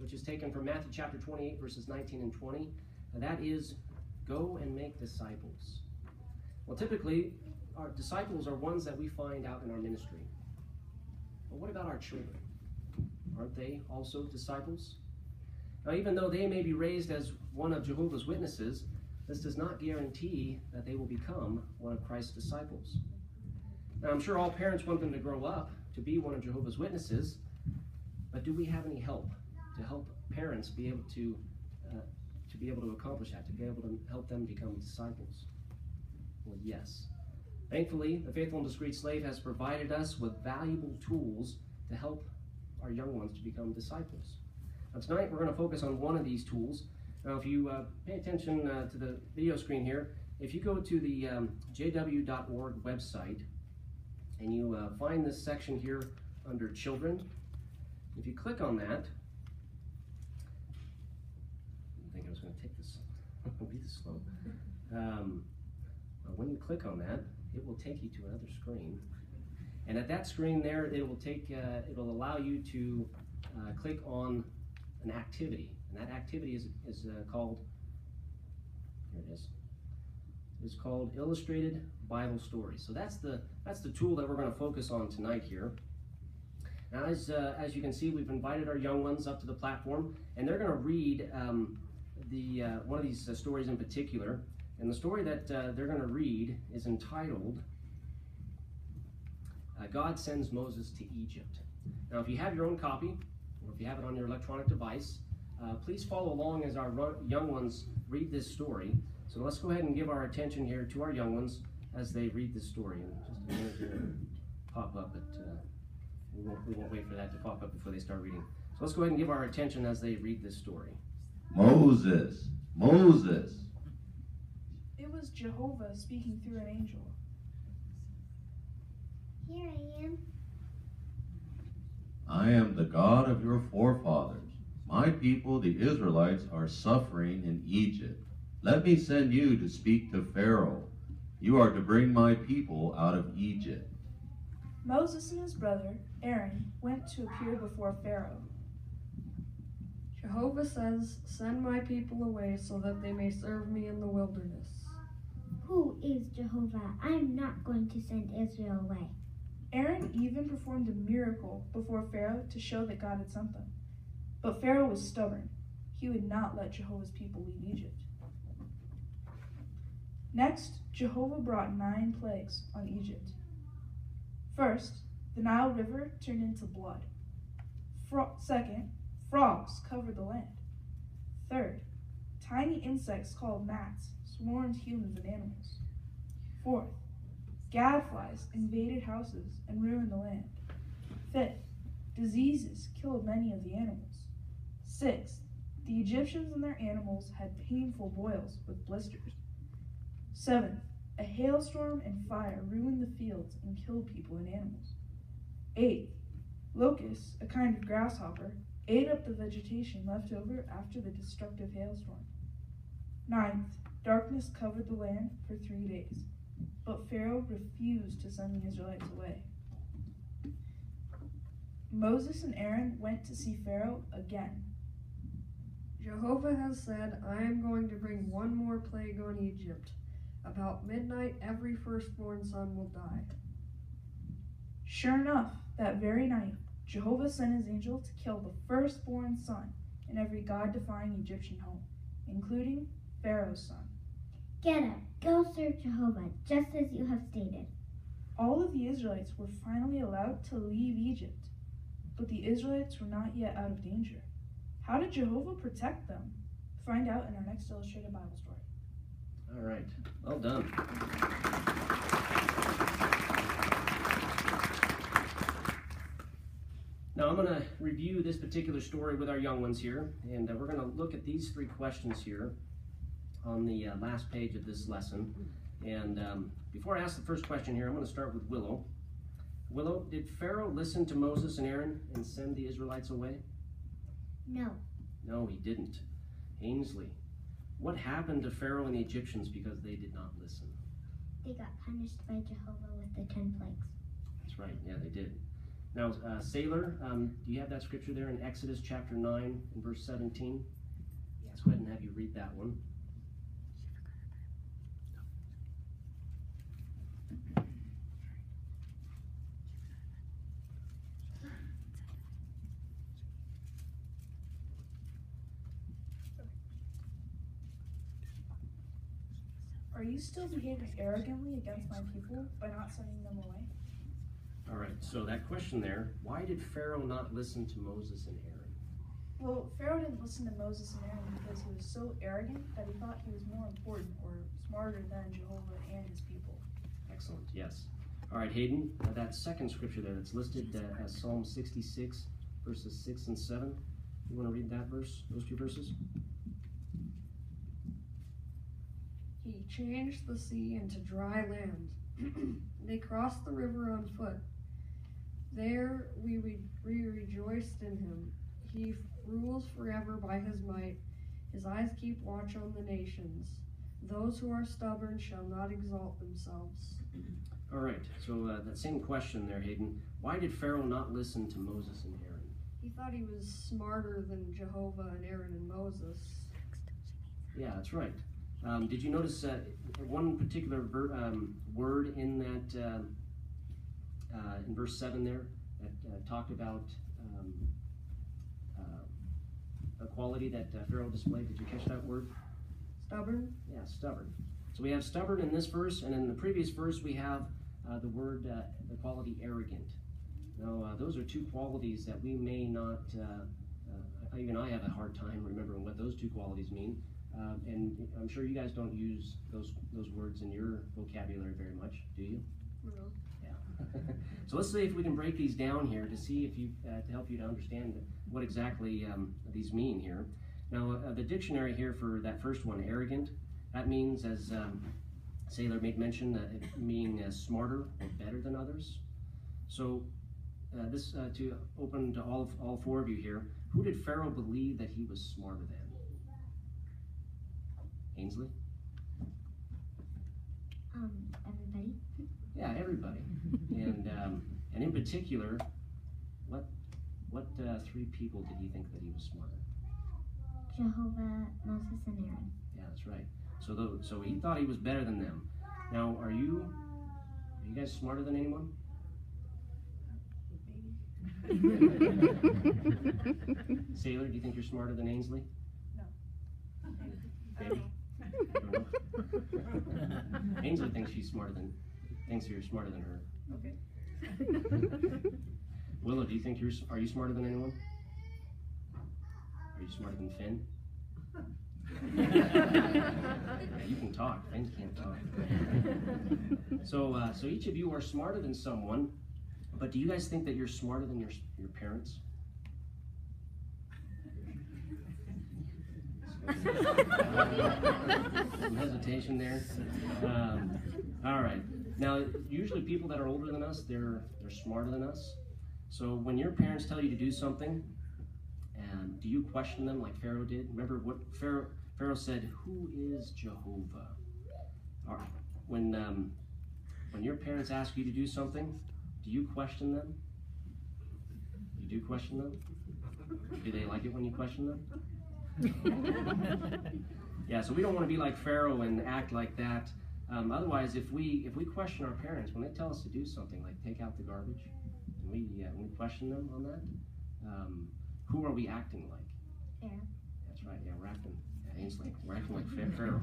which is taken from Matthew chapter 28, verses 19 and 20. And that is, go and make disciples. Well, typically, our disciples are ones that we find out in our ministry. But what about our children? Aren't they also disciples? Now, even though they may be raised as one of Jehovah's Witnesses, this does not guarantee that they will become one of Christ's disciples. Now, I'm sure all parents want them to grow up to be one of Jehovah's Witnesses, but do we have any help to help parents be able to accomplish that, to be able to help them become disciples? Well, yes. Thankfully, the Faithful and Discreet Slave has provided us with valuable tools to help our young ones to become disciples. Now, tonight we're going to focus on one of these tools. Now, if you pay attention to the video screen here, if you go to the jw.org website and you find this section here under Children, if you click on that, I didn't think I was going to take this, be this slow. When you click on that, it will take you to another screen. And at that screen there, it will allow you to click on an activity. And that activity is called, here it is. It's called Illustrated Bible Stories. So that's the tool that we're going to focus on tonight here. Now, as you can see, we've invited our young ones up to the platform, and they're going to read one of these stories in particular. And the story that they're going to read is entitled, God Sends Moses to Egypt. Now, if you have your own copy, or if you have it on your electronic device, please follow along as our young ones read this story. So let's go ahead and give our attention here to our young ones as they read this story. And just a minute here to pop up, but we won't wait for that to pop up before they start reading. So let's go ahead and give our attention as they read this story. Moses. It was Jehovah speaking through an angel. Here I am. I am the God of your forefathers. My people, the Israelites, are suffering in Egypt. Let me send you to speak to Pharaoh. You are to bring my people out of Egypt. Moses and his brother, Aaron, went to appear before Pharaoh. Jehovah says, send my people away so that they may serve me in the wilderness. Who is Jehovah? I'm not going to send Israel away. Aaron even performed a miracle before Pharaoh to show that God had sent them. But Pharaoh was stubborn. He would not let Jehovah's people leave Egypt. Next, Jehovah brought 9 plagues on Egypt. First, the Nile River turned into blood. Second, frogs covered the land. Third, tiny insects called gnats swarmed humans and animals. Fourth, gadflies invaded houses and ruined the land. Fifth, diseases killed many of the animals. Sixth, the Egyptians and their animals had painful boils with blisters. Seventh, a hailstorm and fire ruined the fields and killed people and animals. Eighth, locusts, a kind of grasshopper, ate up the vegetation left over after the destructive hailstorm. Ninth, darkness covered the land for 3 days, but Pharaoh refused to send the Israelites away. Moses and Aaron went to see Pharaoh again. Jehovah has said, I am going to bring one more plague on Egypt. About midnight, every firstborn son will die. Sure enough, that very night, Jehovah sent his angel to kill the firstborn son in every God-defying Egyptian home, including Pharaoh's son. Get up, go serve Jehovah, just as you have stated. All of the Israelites were finally allowed to leave Egypt, but the Israelites were not yet out of danger. How did Jehovah protect them? Find out in our next illustrated Bible story. All right, well done. Now I'm going to review this particular story with our young ones here, and we're going to look at these 3 questions here on the last page of this lesson. And before I ask the first question here, I'm going to start with Wyllow. Wyllow, did Pharaoh listen to Moses and Aaron and send the Israelites away? No. No, he didn't. Ainsley, what happened to Pharaoh and the Egyptians because they did not listen? They got punished by Jehovah with the 10 plagues. That's right, yeah, they did. Now, Sailor, do you have that scripture there in Exodus chapter 9 and verse 17? Let's go ahead and have you read that one. Are you still behaving arrogantly against my people by not sending them away? All right, so that question there, why did Pharaoh not listen to Moses and Aaron? Well, Pharaoh didn't listen to Moses and Aaron because he was so arrogant that he thought he was more important or smarter than Jehovah and his people. Excellent, yes. All right, Hayden, that second scripture there that's listed as Psalm 66, verses 6 and 7. You want to read that verse, those two verses? He changed the sea into dry land. They crossed the river on foot. There we rejoiced in him. He rules forever by his might. His eyes keep watch on the nations. Those who are stubborn shall not exalt themselves. All right, so that same question there, Hayden. Why did Pharaoh not listen to Moses and Aaron? He thought he was smarter than Jehovah and Aaron and Moses. Yeah, that's right. Did you notice one particular word in that, in verse 7 there, that talked about a quality that Pharaoh displayed? Did you catch that word? Stubborn? Yeah, stubborn. So we have stubborn in this verse, and in the previous verse we have the word, the quality arrogant. Now, those are two qualities that we may not, even I have a hard time remembering what those two qualities mean. And I'm sure you guys don't use those words in your vocabulary very much, do you? No. Yeah. So let's see if we can break these down here to see if you to help you to understand what exactly these mean here. Now, the dictionary here for that first one, arrogant, that means, as Sailor made mention, it being smarter or better than others. So this to open to all four of you here, who did Pharaoh believe that he was smarter than? Ainsley? Everybody. Yeah, everybody. And in particular, what three people did he think that he was smarter? Jehovah, Moses, and Aaron. Yeah, that's right. So he thought he was better than them. Now, are you guys smarter than anyone? Sailor, do you think you're smarter than Ainsley? No. Maybe. Ainsley thinks thinks you're smarter than her. Okay. Willow, do you think are you smarter than anyone? Are you smarter than Finn? Yeah, you can talk. Finn can't talk. So each of you are smarter than someone, but do you guys think that you're smarter than your parents? Some hesitation there. All right. Now, usually people that are older than us, they're smarter than us. So when your parents tell you to do something, and do you question them like Pharaoh did? Remember what Pharaoh said, "Who is Jehovah?" All right. When your parents ask you to do something, do you question them? You do question them? Do they like it when you question them? Yeah, so we don't want to be like Pharaoh and act like that. Otherwise, if we question our parents when they tell us to do something, like take out the garbage, and we question them on that, who are we acting like? Fair. That's right. Yeah, we're acting. Yeah, Ainsley, we're acting like Pharaoh.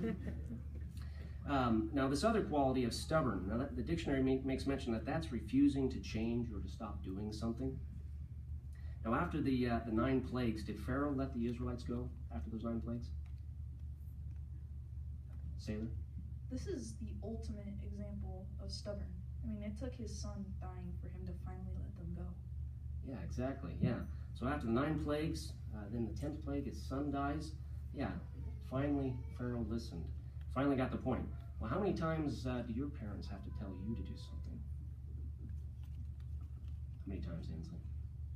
Now, this other quality of stubborn. Now, the dictionary makes mention that that's refusing to change or to stop doing something. Now, after the 9 plagues, did Pharaoh let the Israelites go after those 9 plagues? Sailor? This is the ultimate example of stubborn. I mean, it took his son dying for him to finally let them go. Yeah, exactly. Yeah. So after the 9 plagues, then the 10th plague, his son dies. Yeah, finally Pharaoh listened. Finally got the point. Well, how many times do your parents have to tell you to do something? How many times, Ainsley?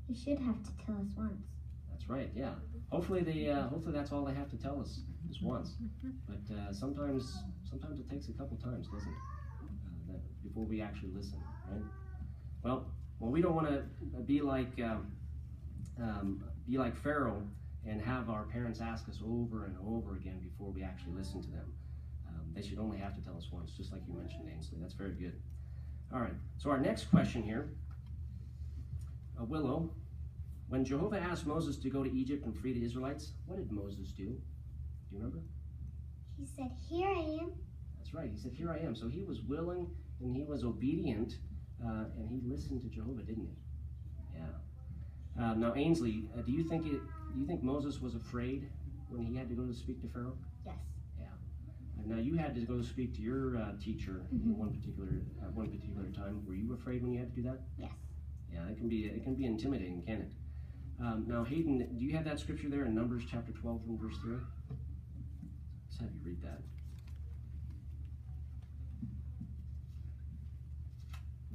You should have to tell us once. That's right. Yeah. Hopefully that's all they have to tell us is once. But sometimes it takes a couple times, doesn't it? Before we actually listen, right? Well, Well, we don't want to be like Pharaoh and have our parents ask us over and over again before we actually listen to them. They should only have to tell us once, just like you mentioned, Ainsley. That's very good. All right, so our next question here, Wyllow, when Jehovah asked Moses to go to Egypt and free the Israelites, what did Moses do? Do you remember? He said, "Here I am." That's right, he said, "Here I am." So he was willing and he was obedient, and he listened to Jehovah, didn't he? Yeah. Now, Ainsley, do you think Moses was afraid when he had to go to speak to Pharaoh? Yes. Now you had to go speak to your teacher in one particular time. Were you afraid when you had to do that? Yes. Yeah, it can be intimidating, can it? Now Hayden, do you have that scripture there in Numbers chapter 12 and verse 3? Let's have you read that.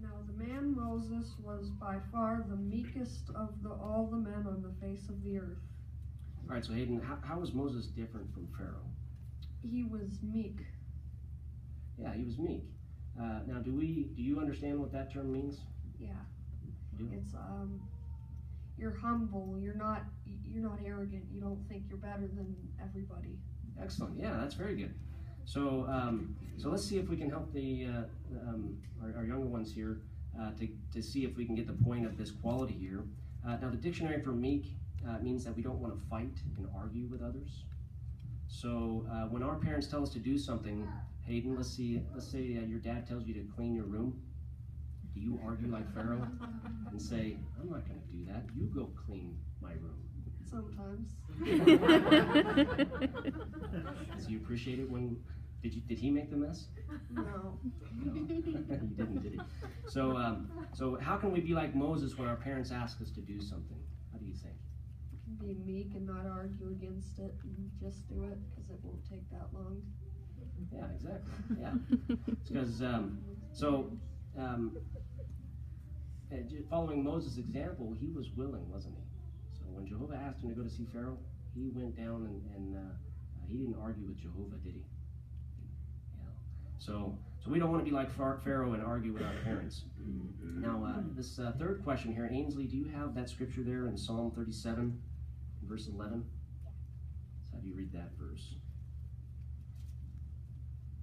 Now the man Moses was by far the meekest of all the men on the face of the earth. All right, so Hayden, how was Moses different from Pharaoh? He was meek. Yeah, he was meek. Now, do you understand what that term means? Yeah. You do? It's you're humble. You're not arrogant. You don't think you're better than everybody. Excellent. Yeah, that's very good. So, so let's see if we can help our younger ones here to see if we can get the point of this quality here. Now, the dictionary for meek means that we don't want to fight and argue with others. So when our parents tell us to do something, Hayden, let's say your dad tells you to clean your room. Do you argue like Pharaoh and say, "I'm not going to do that. You go clean my room"? Sometimes. So you appreciate it when did he make the mess? No. No, he didn't, did he? So how can we be like Moses when our parents ask us to do something? How do you think? Be meek and not argue against it, and just do it because it won't take that long. Yeah, exactly. Yeah, because following Moses' example, he was willing, wasn't he? So when Jehovah asked him to go to see Pharaoh, he went down and he didn't argue with Jehovah, did he? Yeah. So we don't want to be like Pharaoh and argue with our parents. Now, this third question here, Ainsley, do you have that scripture there in Psalm 37, verse 11? So how do you read that verse?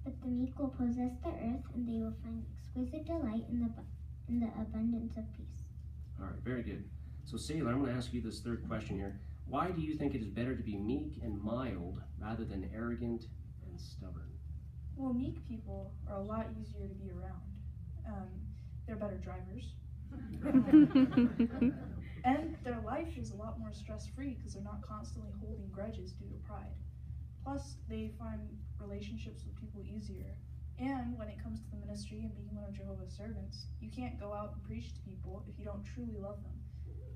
But the meek will possess the earth, and they will find exquisite delight in the abundance of peace. All right, very good. So, Sailor, I'm going to ask you this third question here. Why do you think it is better to be meek and mild rather than arrogant and stubborn? Well, meek people are a lot easier to be around. They're better drivers. And their life is a lot more stress-free because they're not constantly holding grudges due to pride. Plus, they find relationships with people easier. And when it comes to the ministry and being one of Jehovah's servants, you can't go out and preach to people if you don't truly love them.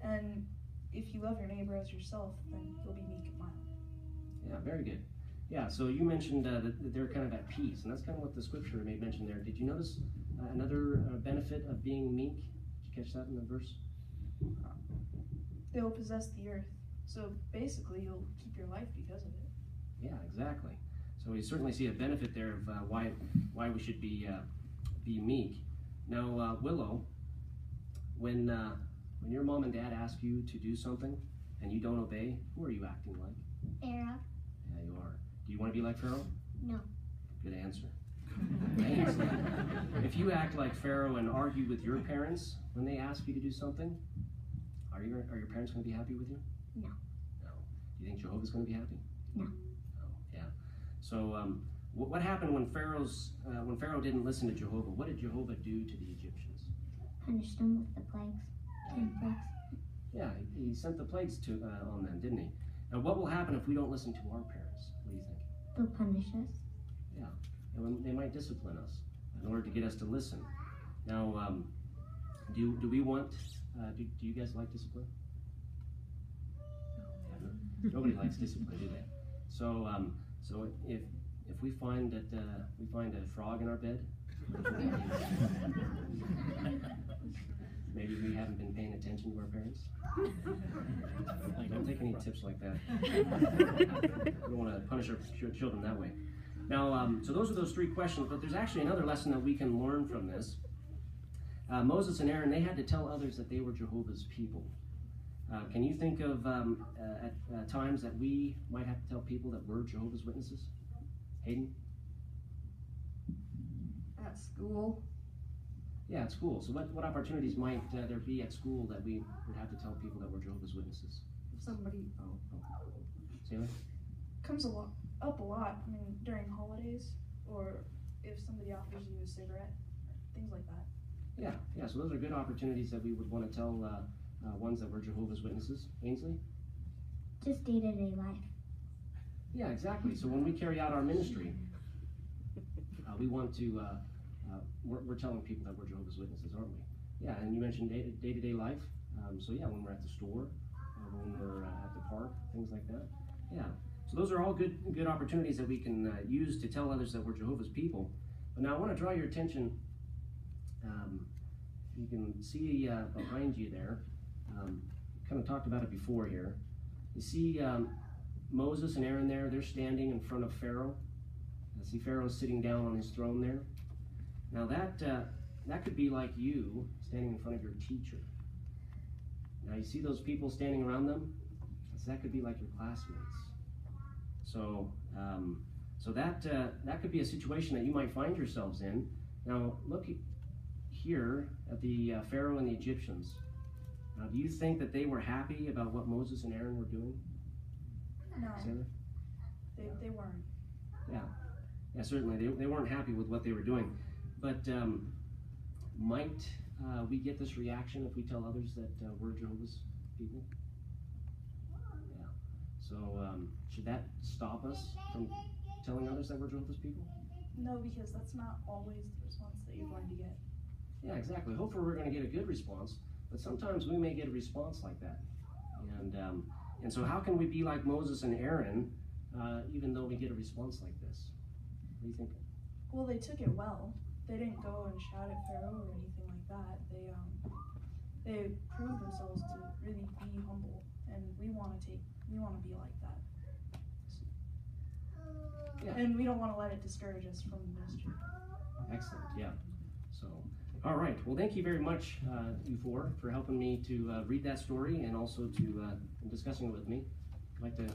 And if you love your neighbor as yourself, then you'll be meek and mild. Yeah, very good. Yeah, so you mentioned that they're kind of at peace, and that's kind of what the scripture made mention there. Did you notice another benefit of being meek? Did you catch that in the verse? They will possess the earth. So basically, you'll keep your life because of it. Yeah, exactly. So we certainly see a benefit there of why we should be meek. Now, Wyllow, when your mom and dad ask you to do something and you don't obey, who are you acting like? Pharaoh? Yeah, you are. Do you want to be like Pharaoh? No. Good answer. Ainsley, if you act like Pharaoh and argue with your parents when they ask you to do something, are your parents going to be happy with you? No. No. Do you think Jehovah's going to be happy? No. No. Yeah. So what happened when Pharaoh didn't listen to Jehovah? What did Jehovah do to the Egyptians? Punish them with the plagues. 10 plagues. Yeah, he sent the plagues on them, didn't he? Now, what will happen if we don't listen to our parents? What do you think? They'll punish us. Yeah, and they might discipline us in order to get us to listen. Now, do we want? Do you guys like discipline? No, nobody likes discipline, do they? So, so if we find that we find a frog in our bed, maybe we haven't been paying attention to our parents. Don't take any tips like that. We don't want to punish our children that way. Now, so those are those three questions, but there's actually another lesson that we can learn from this. Moses and Aaron, they had to tell others that they were Jehovah's people. Can you think of at times that we might have to tell people that we're Jehovah's Witnesses? Hayden? At school. Yeah, at school. So what opportunities might there be at school that we would have to tell people that we're Jehovah's Witnesses? If somebody, Sailor? Comes up a lot. I mean, during holidays, or if somebody offers you a cigarette, things like that. Yeah. So those are good opportunities that we would want to tell ones that were Jehovah's Witnesses. Ainsley? Just day-to-day life. Yeah, exactly. So when we carry out our ministry, we want to, we're telling people that we're Jehovah's Witnesses, aren't we? Yeah, and you mentioned day-to-day life. So yeah, when we're at the store, when we're at the park, things like that. Yeah. So those are all good opportunities that we can use to tell others that we're Jehovah's people. But now I want to draw your attention. You can see behind you there. Kind of talked about it before here. You see Moses and Aaron there. They're standing in front of Pharaoh. You see Pharaoh sitting down on his throne there. Now that could be like you standing in front of your teacher. Now you see those people standing around them. So that could be like your classmates. So that could be a situation that you might find yourselves in. Now look here at the Pharaoh and the Egyptians. Now, do you think that they were happy about what Moses and Aaron were doing? No, Sailor? they weren't. Yeah, certainly they weren't happy with what they were doing. But might we get this reaction if we tell others that we're Jehovah's people? Yeah. So should that stop us from telling others that we're Jehovah's people? No, because that's not always the response that you're going to get. Yeah, exactly. Hopefully we're going to get a good response, but sometimes we may get a response like that. And so how can we be like Moses and Aaron even though we get a response like this? What do you think? Well, they took it well. They didn't go and shout at Pharaoh or anything like that. They proved themselves to really be humble, and we want to be like that. Yeah. And we don't want to let it discourage us from the ministry. Excellent, yeah. So, all right. Well, thank you very much, you four, for helping me to read that story and also to discussing it with me. I'd like to